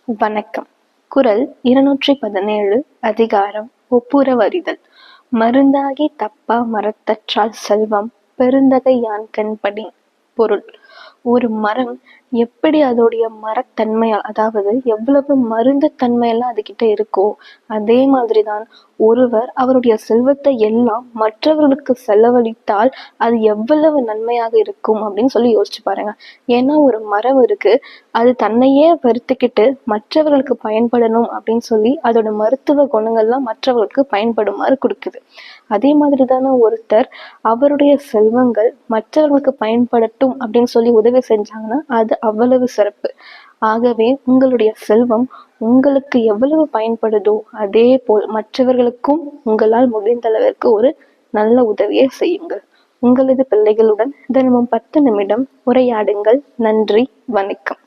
வணக்கம். குறள் 217. அதிகாரம் ஒப்புரவறிதல். மருந்தாகி தப்பா மரத்தற்றால் செல்வம் பெருந்தகை யான்கண்படின். பொருள்: ஒரு மரம் எப்படி அதோடைய மரத்தன்மையால், அதாவது எவ்வளவு மருந்து தன்மையெல்லாம் அதுகிட்ட இருக்கோ அதே மாதிரிதான் ஒருவர் அவருடைய செல்வத்தை எல்லாம் மற்றவர்களுக்கு செலவழித்தால் அது எவ்வளவு நன்மையாக இருக்கும் அப்படின்னு சொல்லி யோசிச்சு பாருங்க. ஏன்னா ஒரு மரம் இருக்கு, அது தன்னையே வருத்திக்கிட்டு மற்றவர்களுக்கு பயன்படணும் அப்படின்னு சொல்லி அதோட மருத்துவ குணங்கள்லாம் மற்றவர்களுக்கு பயன்படுமாறு கொடுக்குது. அதே மாதிரி தானே ஒருத்தர் அவருடைய செல்வங்கள் மற்றவர்களுக்கு பயன்படட்டும் அப்படின்னு சொல்லி உதவி செஞ்சாங்கன்னா அது அவ்வளவு சிறப்பு. ஆகவே உங்களுடைய செல்வம் உங்களுக்கு எவ்வளவு பயன்படுதோ அதே போல் மற்றவர்களுக்கும் உங்களால் முடிந்த அளவிற்கு ஒரு நல்ல உதவியை செய்யுங்கள். உங்களது பிள்ளைகளுடன் தினமும் 10 நிமிடம் உரையாடுங்கள். நன்றி, வணக்கம்.